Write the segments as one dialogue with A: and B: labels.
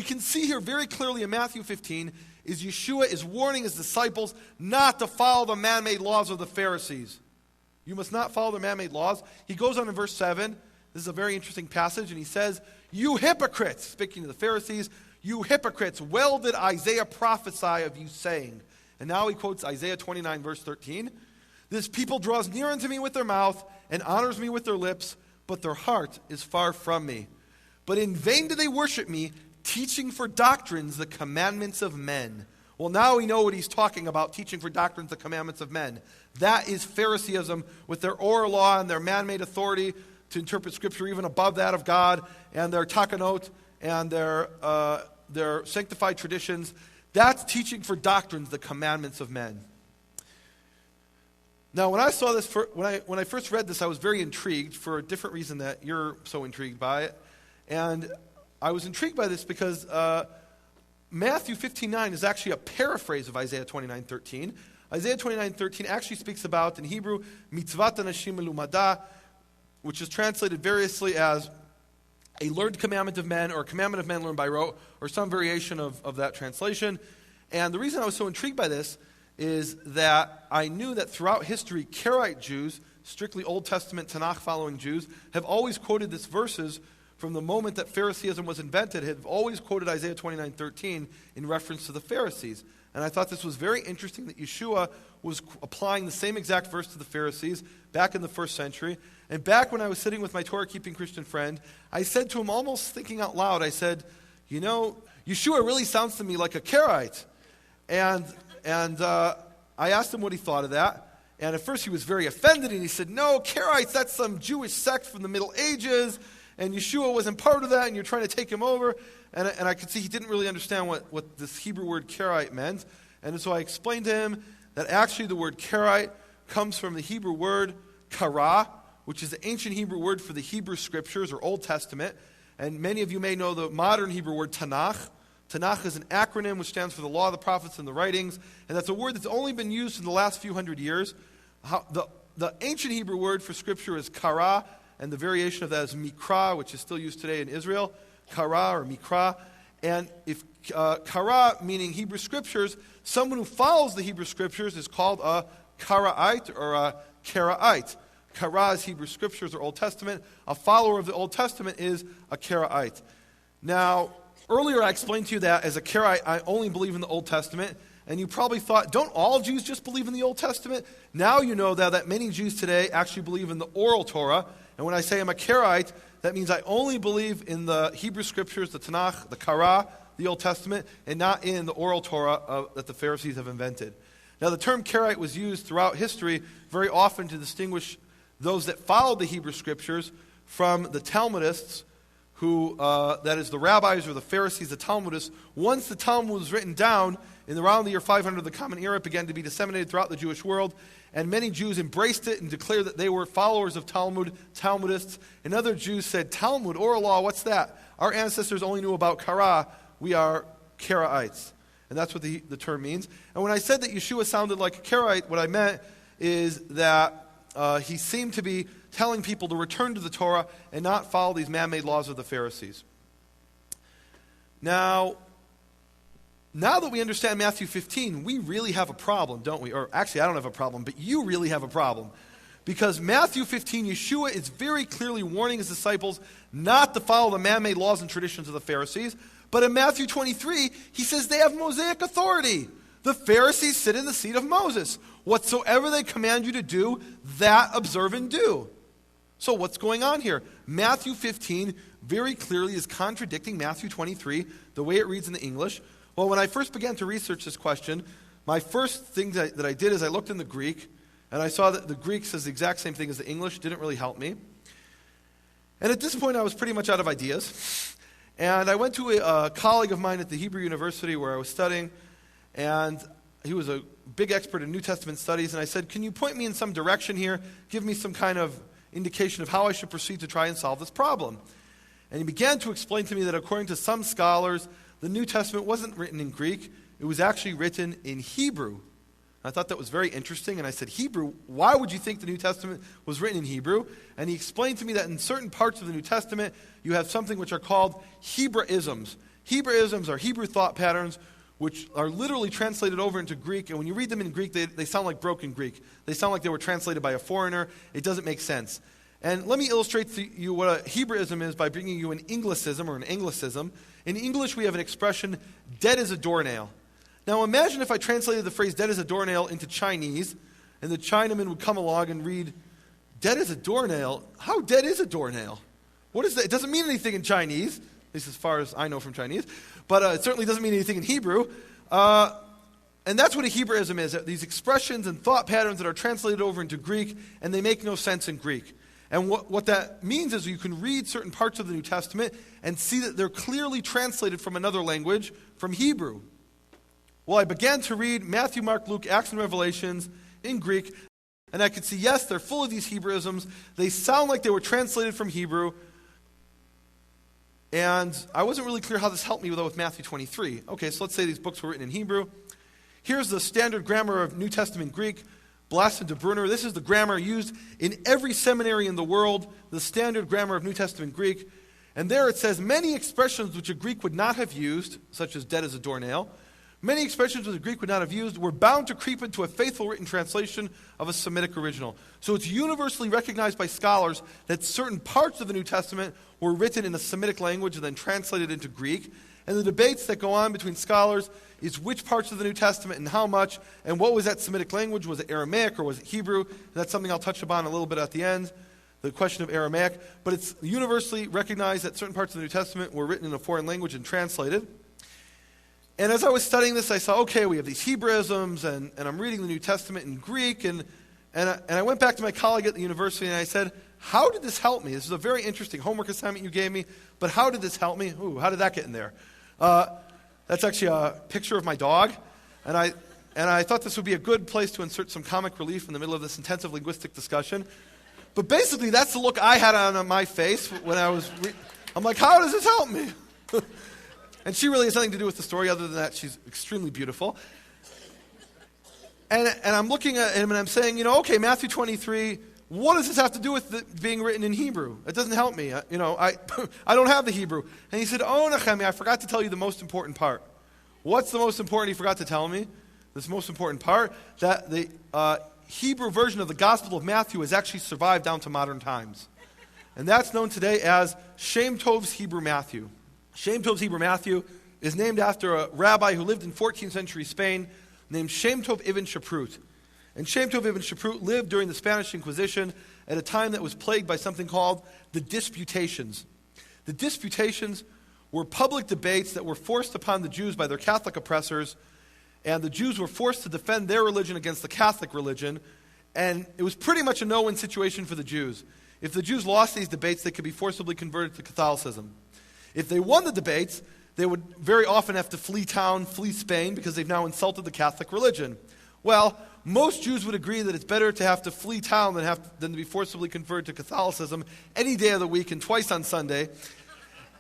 A: can see here very clearly in Matthew 15 is Yeshua is warning his disciples not to follow the man-made laws of the Pharisees. You must not follow the man-made laws. He goes on in verse 7. This is a very interesting passage, and he says, "You hypocrites," speaking to the Pharisees, "you hypocrites, well did Isaiah prophesy of you, saying," and now he quotes Isaiah 29, verse 13, "This people draws near unto me with their mouth and honors me with their lips, but their heart is far from me. But in vain do they worship me, teaching for doctrines the commandments of men." Well, now we know what he's talking about, teaching for doctrines the commandments of men. That is Phariseeism with their oral law and their man-made authority to interpret Scripture even above that of God, and their takanot and their sanctified traditions. That's teaching for doctrines the commandments of men. Now, when I saw this, when I first read this, I was very intrigued for a different reason that you're so intrigued by it. And I was intrigued by this because Matthew 15:9 is actually a paraphrase of Isaiah 29:13. Isaiah 29:13 actually speaks about, in Hebrew, mitzvat anashim melumada, which is translated variously as a learned commandment of men or a commandment of men learned by rote, or some variation of that translation. And the reason I was so intrigued by this is that I knew that throughout history, Karaite Jews, strictly Old Testament Tanakh following Jews, have always quoted these verses from the moment that Phariseeism was invented, have always quoted Isaiah 29:13 in reference to the Pharisees. And I thought this was very interesting that Yeshua was applying the same exact verse to the Pharisees back in the first century. And back when I was sitting with my Torah-keeping Christian friend, I said to him, almost thinking out loud, I said, you know, Yeshua really sounds to me like a Karaite. And I asked him what he thought of that. And at first he was very offended, and he said, no, Karaites, that's some Jewish sect from the Middle Ages, and Yeshua wasn't part of that, and you're trying to take him over. And I could see he didn't really understand what this Hebrew word Karaite meant. And so I explained to him that actually the word Karaite comes from the Hebrew word kara, which is the ancient Hebrew word for the Hebrew Scriptures or Old Testament. And many of you may know the modern Hebrew word Tanakh. Tanakh is an acronym which stands for the Law, the Prophets, and the Writings. And that's a word that's only been used in the last few hundred years. The ancient Hebrew word for Scripture is kara, and the variation of that is mikra, which is still used today in Israel. Kara or mikra. And if kara, meaning Hebrew Scriptures, someone who follows the Hebrew Scriptures is called a Karaite or a Karaite. Kara is Hebrew Scriptures or Old Testament. A follower of the Old Testament is a Karaite. Now, earlier I explained to you that as a Karaite, I only believe in the Old Testament. And you probably thought, don't all Jews just believe in the Old Testament? Now you know that many Jews today actually believe in the oral Torah. And when I say I'm a Karaite, that means I only believe in the Hebrew Scriptures, the Tanakh, the Kara, the Old Testament, and not in the oral Torah that the Pharisees have invented. Now the term Karaite was used throughout history very often to distinguish those that followed the Hebrew Scriptures from the Talmudists, who, that is the rabbis or the Pharisees, the Talmudists. Once the Talmud was written down, in around the year 500 of the Common Era, it began to be disseminated throughout the Jewish world, and many Jews embraced it and declared that they were followers of Talmud, Talmudists, and other Jews said, Talmud, oral law, what's that? Our ancestors only knew about Kara, we are Karaites. And that's what the term means. And when I said that Yeshua sounded like a Karaite, what I meant is that he seemed to be telling people to return to the Torah and not follow these man-made laws of the Pharisees. Now that we understand Matthew 15, we really have a problem, don't we? Or actually, I don't have a problem, but you really have a problem. Because Matthew 15, Yeshua is very clearly warning his disciples not to follow the man-made laws and traditions of the Pharisees. But in Matthew 23, he says they have Mosaic authority. The Pharisees sit in the seat of Moses. Whatsoever they command you to do, that observe and do. So what's going on here? Matthew 15 very clearly is contradicting Matthew 23, the way it reads in the English. Well, when I first began to research this question, my first thing that I did is I looked in the Greek, and I saw that the Greek says the exact same thing as the English. Didn't really help me. And at this point, I was pretty much out of ideas. And I went to a colleague of mine at the Hebrew University where I was studying, and he was a big expert in New Testament studies, and I said, can you point me in some direction here? Give me some kind of indication of how I should proceed to try and solve this problem. And he began to explain to me that according to some scholars, the New Testament wasn't written in Greek. It was actually written in Hebrew. I thought that was very interesting, and I said, Hebrew? Why would you think the New Testament was written in Hebrew? And he explained to me that in certain parts of the New Testament, you have something which are called Hebraisms. Hebraisms are Hebrew thought patterns which are literally translated over into Greek, and when you read them in Greek, they sound like broken Greek. They sound like they were translated by a foreigner. It doesn't make sense. And let me illustrate to you what a Hebraism is by bringing you an Anglicism or an Anglicism. In English, we have an expression, dead as a doornail. Now imagine if I translated the phrase dead as a doornail into Chinese, and the Chinaman would come along and read, dead as a doornail? How dead is a doornail? What is that? It doesn't mean anything in Chinese, at least as far as I know from Chinese, but it certainly doesn't mean anything in Hebrew. And that's what a Hebraism is, these expressions and thought patterns that are translated over into Greek, and they make no sense in Greek. And what that means is you can read certain parts of the New Testament and see that they're clearly translated from another language, from Hebrew. Well, I began to read Matthew, Mark, Luke, Acts, and Revelations in Greek, and I could see, yes, they're full of these Hebraisms. They sound like they were translated from Hebrew. And I wasn't really clear how this helped me, though, with Matthew 23. Okay, so let's say these books were written in Hebrew. Here's the standard grammar of New Testament Greek, Blas and de Brunner. This is the grammar used in every seminary in the world, the standard grammar of New Testament Greek. And there it says, many expressions which a Greek would not have used, such as dead as a doornail, many expressions which a Greek would not have used were bound to creep into a faithful written translation of a Semitic original. So it's universally recognized by scholars that certain parts of the New Testament were written in a Semitic language and then translated into Greek. And the debates that go on between scholars is which parts of the New Testament and how much, and what was that Semitic language? Was it Aramaic or was it Hebrew? That's something I'll touch upon a little bit at the end, the question of Aramaic. But it's universally recognized that certain parts of the New Testament were written in a foreign language and translated. And as I was studying this, I saw, okay, we have these Hebraisms, and I'm reading the New Testament in Greek, and I went back to my colleague at the university, and I said, how did this help me? This is a very interesting homework assignment you gave me, but how did this help me? Ooh, how did that get in there? That's actually a picture of my dog, and I thought this would be a good place to insert some comic relief in the middle of this intensive linguistic discussion. But basically, that's the look I had on my face when I was I'm like, how does this help me? And she really has nothing to do with the story other than that she's extremely beautiful. And I'm looking at him and I'm saying, okay, Matthew 23, what does this have to do with it being written in Hebrew? It doesn't help me. I don't have the Hebrew. And he said, oh, Nehemia, I forgot to tell you the most important part. What's the most important he forgot to tell me? This most important part, that the Hebrew version of the Gospel of Matthew has actually survived down to modern times. And that's known today as Shem-Tov's Hebrew Matthew. Shem-Tov's Hebrew Matthew is named after a rabbi who lived in 14th century Spain named Shem-Tov ibn Shaprut. And Shem-Tov ibn Shaprut lived during the Spanish Inquisition at a time that was plagued by something called the Disputations. The Disputations were public debates that were forced upon the Jews by their Catholic oppressors, and the Jews were forced to defend their religion against the Catholic religion, and it was pretty much a no-win situation for the Jews. If the Jews lost these debates, they could be forcibly converted to Catholicism. If they won the debates, they would very often have to flee town, flee Spain, because they've now insulted the Catholic religion. Well, most Jews would agree that it's better to have to flee town than to be forcibly converted to Catholicism any day of the week and twice on Sunday.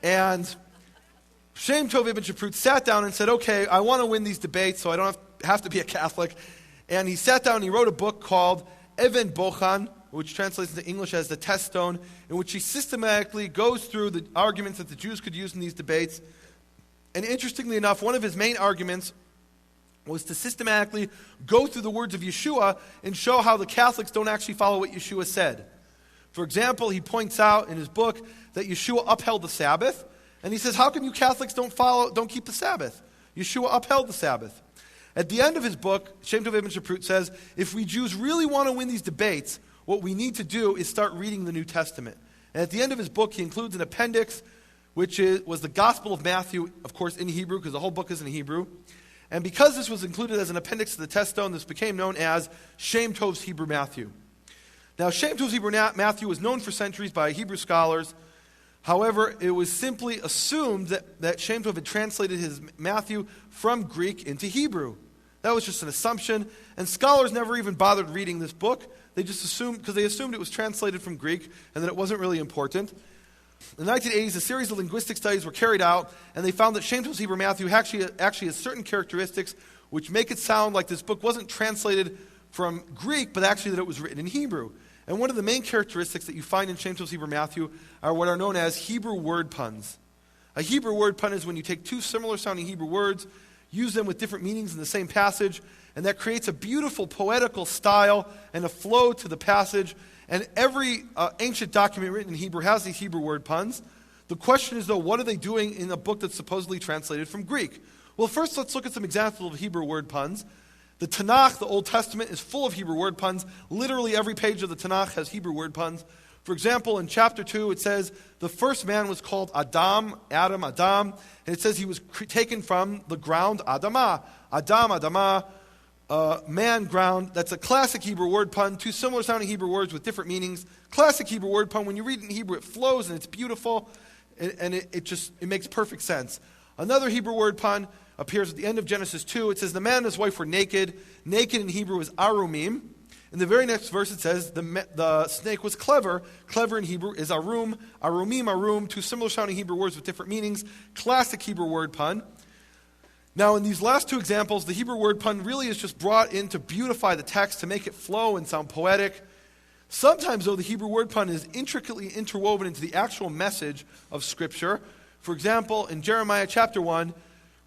A: And Shem-Tov ibn Shaprut sat down and said, okay, I want to win these debates, so I don't have to be a Catholic. And he sat down and he wrote a book called Even Bochan, which translates into English as the test stone, in which he systematically goes through the arguments that the Jews could use in these debates. And interestingly enough, one of his main arguments was to systematically go through the words of Yeshua and show how the Catholics don't actually follow what Yeshua said. For example, he points out in his book that Yeshua upheld the Sabbath, and he says, how come you Catholics don't keep the Sabbath? Yeshua upheld the Sabbath. At the end of his book, Shem-Tov ibn Shaprut says, if we Jews really want to win these debates, what we need to do is start reading the New Testament. And at the end of his book, he includes an appendix, which was the Gospel of Matthew, of course, in Hebrew, because the whole book is in Hebrew. And because this was included as an appendix to the test stone, this became known as Shem-Tov's Hebrew Matthew. Now, Shem-Tov's Hebrew Matthew was known for centuries by Hebrew scholars. However, it was simply assumed that Shem-Tov had translated his Matthew from Greek into Hebrew. That was just an assumption, and scholars never even bothered reading this book. They just assumed, because they assumed it was translated from Greek and that it wasn't really important. In the 1980s, a series of linguistic studies were carried out, and they found that Shem-Tov's Hebrew Matthew actually has certain characteristics which make it sound like this book wasn't translated from Greek, but actually that it was written in Hebrew. And one of the main characteristics that you find in Shem-Tov's Hebrew Matthew are what are known as Hebrew word puns. A Hebrew word pun is when you take two similar sounding Hebrew words, use them with different meanings in the same passage, and that creates a beautiful poetical style and a flow to the passage. And every ancient document written in Hebrew has these Hebrew word puns. The question is, though, what are they doing in a book that's supposedly translated from Greek? Well, first let's look at some examples of Hebrew word puns. The Tanakh, the Old Testament, is full of Hebrew word puns. Literally every page of the Tanakh has Hebrew word puns. For example, in chapter 2, it says, the first man was called Adam, and it says he was taken from the ground, Adamah. Adam, Adamah, man, ground. That's a classic Hebrew word pun. Two similar sounding Hebrew words with different meanings. Classic Hebrew word pun. When you read it in Hebrew, it flows and it's beautiful, and it makes perfect sense. Another Hebrew word pun appears at the end of Genesis 2. It says, the man and his wife were naked. Naked in Hebrew is arumim. In the very next verse it says, the snake was clever. Clever in Hebrew is arum. Arumim, arum. Two similar sounding Hebrew words with different meanings. Classic Hebrew word pun. Now, in these last two examples, the Hebrew word pun really is just brought in to beautify the text, to make it flow and sound poetic. Sometimes, though, the Hebrew word pun is intricately interwoven into the actual message of Scripture. For example, in Jeremiah chapter 1,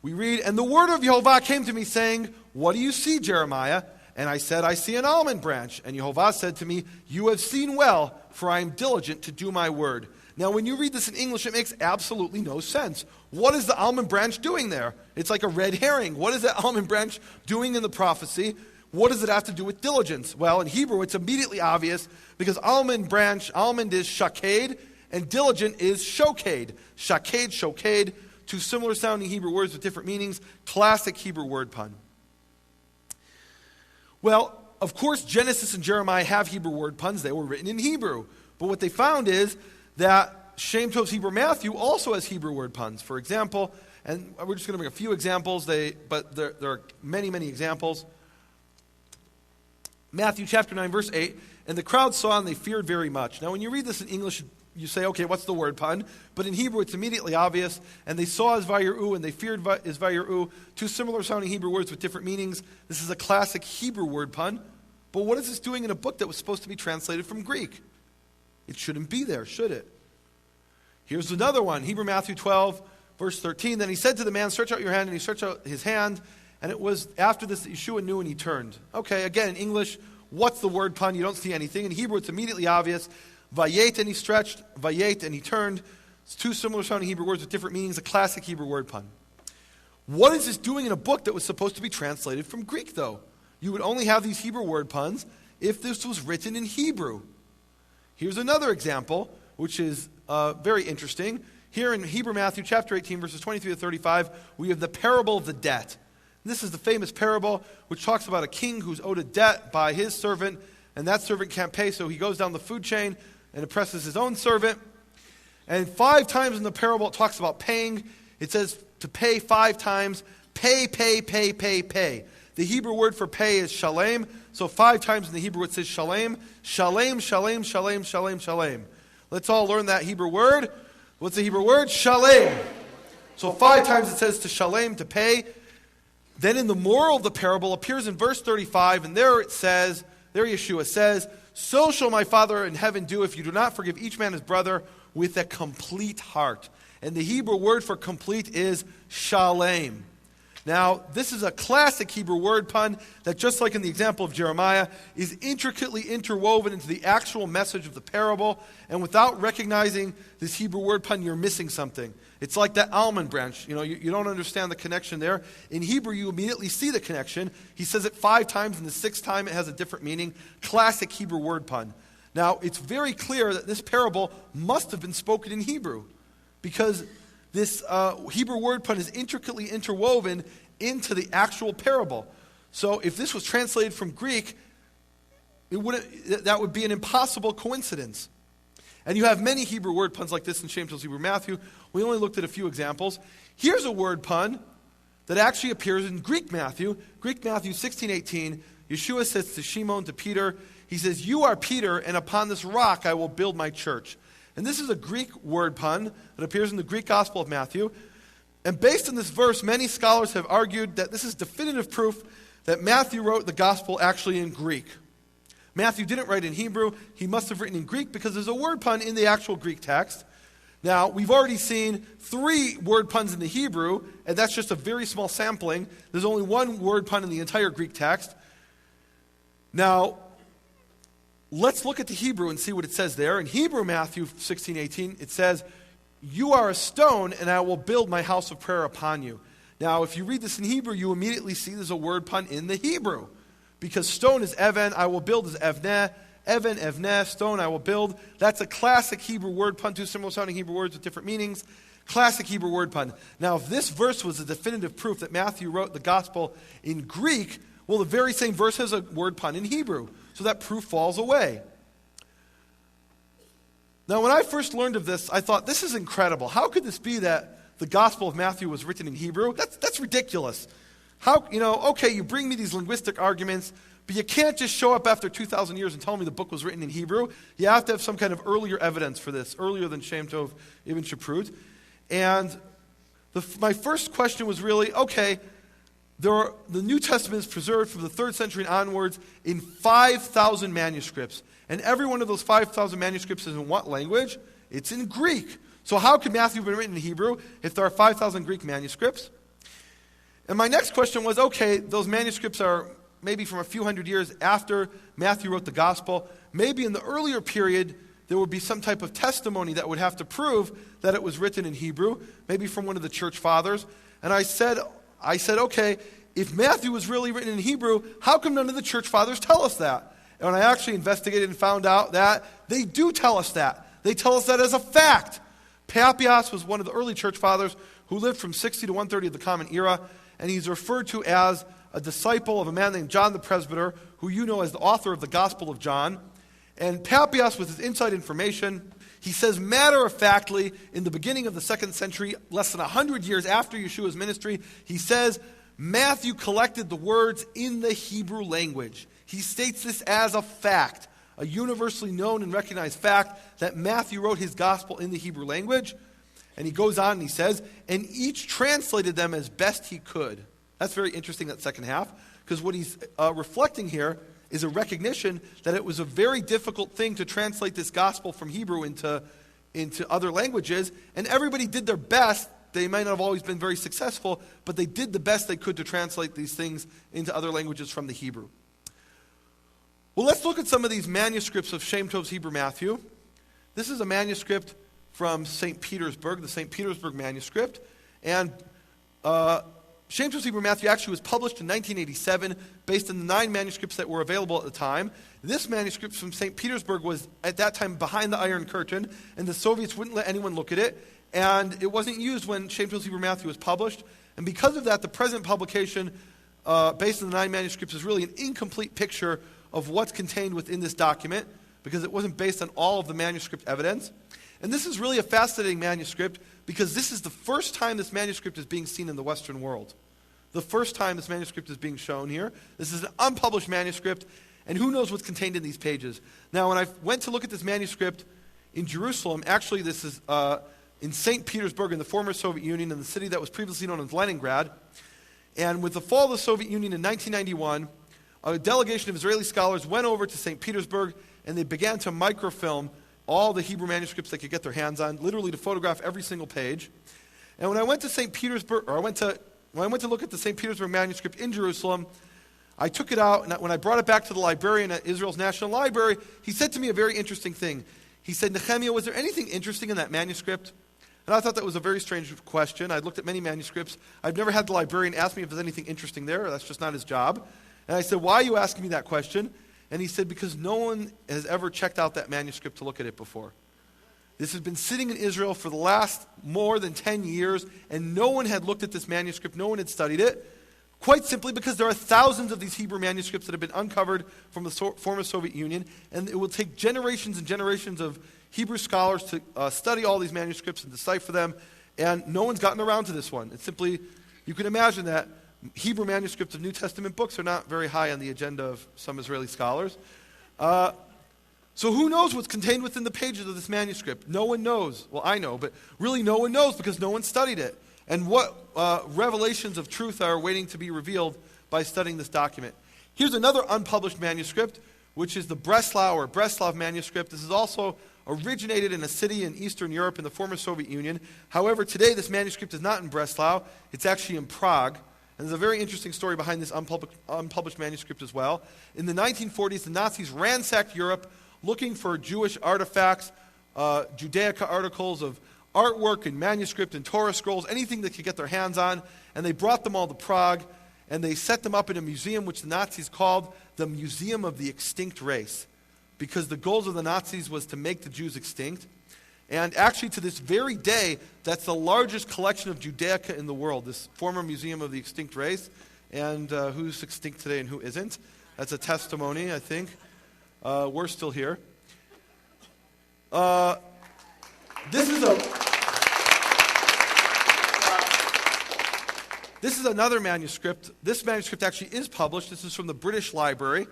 A: we read, and the word of Yehovah came to me, saying, what do you see, Jeremiah? And I said, I see an almond branch. And Yehovah said to me, you have seen well, for I am diligent to do my word. Now, when you read this in English, it makes absolutely no sense. What is the almond branch doing there? It's like a red herring. What is that almond branch doing in the prophecy? What does it have to do with diligence? Well, in Hebrew, it's immediately obvious, because almond is shaked, and diligent is shoked. Shaked, shoked, two similar sounding Hebrew words with different meanings. Classic Hebrew word pun. Well, of course, Genesis and Jeremiah have Hebrew word puns. They were written in Hebrew. But what they found is that Shem-Tov's Hebrew Matthew also has Hebrew word puns. For example, and we're just going to bring a few examples, but there are many, many examples. Matthew chapter 9, verse 8, and the crowd saw and they feared very much. Now, when you read this in English, you say, okay, what's the word pun? But in Hebrew, it's immediately obvious. And they saw as vayiru, and they feared as vayiru. Two similar sounding Hebrew words with different meanings. This is a classic Hebrew word pun. But what is this doing in a book that was supposed to be translated from Greek? It shouldn't be there, should it? Here's another one. Hebrew Matthew 12, verse 13. Then he said to the man, stretch out your hand, and he stretched out his hand. And it was after this that Yeshua knew and he turned. Okay, again, in English, what's the word pun? You don't see anything. In Hebrew, it's immediately obvious. Vayet, and he stretched. Vayet, and he turned. It's two similar sounding Hebrew words with different meanings. A classic Hebrew word pun. What is this doing in a book that was supposed to be translated from Greek, though? You would only have these Hebrew word puns if this was written in Hebrew. Here's another example, which is very interesting. Here in Hebrew Matthew chapter 18, verses 23 to 35, we have the parable of the debt. This is the famous parable which talks about a king who's owed a debt by his servant, and that servant can't pay, so he goes down the food chain and oppresses his own servant. And 5 times in the parable it talks about paying. It says to pay 5 times. Pay, pay, pay, pay, pay. The Hebrew word for pay is shalem. So 5 times in the Hebrew it says shalem. Shalem, shalem, shalem, shalem, shalem. Let's all learn that Hebrew word. What's the Hebrew word? Shalem. So 5 times it says to shalem, to pay. Then in the moral of the parable appears in verse 35, and there Yeshua says, so shall my Father in heaven do if you do not forgive each man his brother with a complete heart. And the Hebrew word for complete is shalem. Now, this is a classic Hebrew word pun that, just like in the example of Jeremiah, is intricately interwoven into the actual message of the parable. And without recognizing this Hebrew word pun, you're missing something. It's like that almond branch. You don't understand the connection there. In Hebrew, you immediately see the connection. He says it 5 times, and the 6th time it has a different meaning. Classic Hebrew word pun. Now, it's very clear that this parable must have been spoken in Hebrew, because this Hebrew word pun is intricately interwoven into the actual parable. So if this was translated from Greek, that would be an impossible coincidence. And you have many Hebrew word puns like this in Shem-Tov's Hebrew Matthew. We only looked at a few examples. Here's a word pun that actually appears in Greek Matthew. Greek Matthew 16:18. Yeshua says to Shimon, to Peter, he says, you are Peter, and upon this rock I will build my church. And this is a Greek word pun that appears in the Greek Gospel of Matthew. And based on this verse, many scholars have argued that this is definitive proof that Matthew wrote the Gospel actually in Greek. Matthew didn't write in Hebrew. He must have written in Greek because there's a word pun in the actual Greek text. Now, we've already seen 3 word puns in the Hebrew, and that's just a very small sampling. There's only 1 word pun in the entire Greek text. Now, let's look at the Hebrew and see what it says there. In Hebrew, Matthew 16:18, it says, "You are a stone, and I will build my house of prayer upon you." Now, if you read this in Hebrew, you immediately see there's a word pun in the Hebrew. Because stone is even, I will build is evneh. Even, evneh, stone, I will build. That's a classic Hebrew word pun, 2 similar sounding Hebrew words with different meanings. Classic Hebrew word pun. Now, if this verse was a definitive proof that Matthew wrote the gospel in Greek, well, the very same verse has a word pun in Hebrew. So that proof falls away. Now, when I first learned of this, I thought, this is incredible. How could this be that the Gospel of Matthew was written in Hebrew? That's ridiculous. How, okay, you bring me these linguistic arguments, but you can't just show up after 2,000 years and tell me the book was written in Hebrew. You have to have some kind of earlier evidence for this, earlier than Shem-Tov, Ibn Shaprut. And my first question was really, okay, the New Testament is preserved from the 3rd century and onwards in 5,000 manuscripts. And every one of those 5,000 manuscripts is in what language? It's in Greek. So how could Matthew have been written in Hebrew if there are 5,000 Greek manuscripts? And my next question was, okay, those manuscripts are maybe from a few hundred years after Matthew wrote the gospel. Maybe in the earlier period, there would be some type of testimony that would have to prove that it was written in Hebrew, maybe from one of the church fathers. And I said, okay, if Matthew was really written in Hebrew, how come none of the church fathers tell us that? And when I actually investigated and found out that they do tell us that. They tell us that as a fact. Papias was one of the early church fathers who lived from 60 to 130 of the Common Era, and he's referred to as a disciple of a man named John the Presbyter, who you know as the author of the Gospel of John. And Papias, with his inside information, he says matter-of-factly, in the beginning of the 2nd century, less than 100 years after Yeshua's ministry, he says, Matthew collected the words in the Hebrew language. He states this as a fact, a universally known and recognized fact, that Matthew wrote his gospel in the Hebrew language. And he goes on and he says, and each translated them as best he could. That's very interesting, that second half, because what he's reflecting here is a recognition that it was a very difficult thing to translate this gospel from Hebrew into other languages, and everybody did their best. They might not have always been very successful, but they did the best they could to translate these things into other languages from the Hebrew. Well, let's look at some of these manuscripts of Shem-Tov's Hebrew Matthew. This is a manuscript from St. Petersburg, the St. Petersburg manuscript, and Shem-Tov's Hebrew Matthew actually was published in 1987 based on the 9 manuscripts that were available at the time. This manuscript from St. Petersburg was at that time behind the Iron Curtain, and the Soviets wouldn't let anyone look at it, and it wasn't used when Shem-Tov's Hebrew Matthew was published. And because of that, the present publication based on the 9 manuscripts is really an incomplete picture of what's contained within this document, because it wasn't based on all of the manuscript evidence. And this is really a fascinating manuscript because this is the first time this manuscript is being seen in the Western world. The first time this manuscript is being shown here. This is an unpublished manuscript, and who knows what's contained in these pages. Now, when I went to look at this manuscript in Jerusalem, actually this is in St. Petersburg in the former Soviet Union, in the city that was previously known as Leningrad. And with the fall of the Soviet Union in 1991, a delegation of Israeli scholars went over to St. Petersburg, and they began to microfilm all the Hebrew manuscripts they could get their hands on, literally to photograph every single page. And when I went to St. Petersburg, when I went to look at the St. Petersburg manuscript in Jerusalem, I took it out, and when I brought it back to the librarian at Israel's National Library, he said to me a very interesting thing. He said, Nehemia, was there anything interesting in that manuscript? And I thought that was a very strange question. I'd looked at many manuscripts. I've never had the librarian ask me if there's anything interesting there. That's just not his job. And I said, why are you asking me that question? And he said, because no one has ever checked out that manuscript to look at it before. This has been sitting in Israel for the last more than 10 years, and no one had looked at this manuscript, no one had studied it, quite simply because there are thousands of these Hebrew manuscripts that have been uncovered from the former Soviet Union, and it will take generations and generations of Hebrew scholars to study all these manuscripts and decipher them, and no one's gotten around to this one. It's simply, you can imagine that Hebrew manuscripts of New Testament books are not very high on the agenda of some Israeli scholars. So who knows what's contained within the pages of this manuscript? No one knows. Well, I know, but really no one knows because no one studied it. And what revelations of truth are waiting to be revealed by studying this document? Here's another unpublished manuscript, which is the Breslav manuscript. This is also originated in a city in Eastern Europe in the former Soviet Union. However, today this manuscript is not in Breslau. It's actually in Prague. And there's a very interesting story behind this unpublished manuscript as well. In the 1940s, the Nazis ransacked Europe looking for Jewish artifacts, Judaica articles of artwork and manuscript and Torah scrolls, anything they could get their hands on. And they brought them all to Prague, and they set them up in a museum which the Nazis called the Museum of the Extinct Race, because the goals of the Nazis was to make the Jews extinct. And actually, to this very day, that's the largest collection of Judaica in the world, this former Museum of the Extinct Race. And who's extinct today and who isn't? That's a testimony, I think. We're still here. This is another manuscript. This manuscript actually is published. This is from the British Library.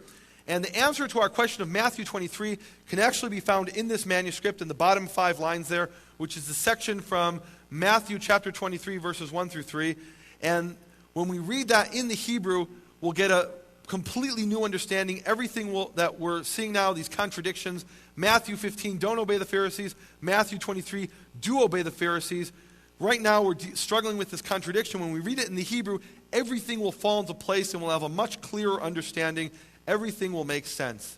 A: And the answer to our question of Matthew 23 can actually be found in this manuscript in the bottom 5 lines there, which is the section from Matthew chapter 23, verses 1 through 3. And when we read that in the Hebrew, we'll get a completely new understanding. Everything that we're seeing now, these contradictions. Matthew 15, don't obey the Pharisees. Matthew 23, do obey the Pharisees. Right now, we're struggling with this contradiction. When we read it in the Hebrew, everything will fall into place and we'll have a much clearer understanding. Everything will make sense.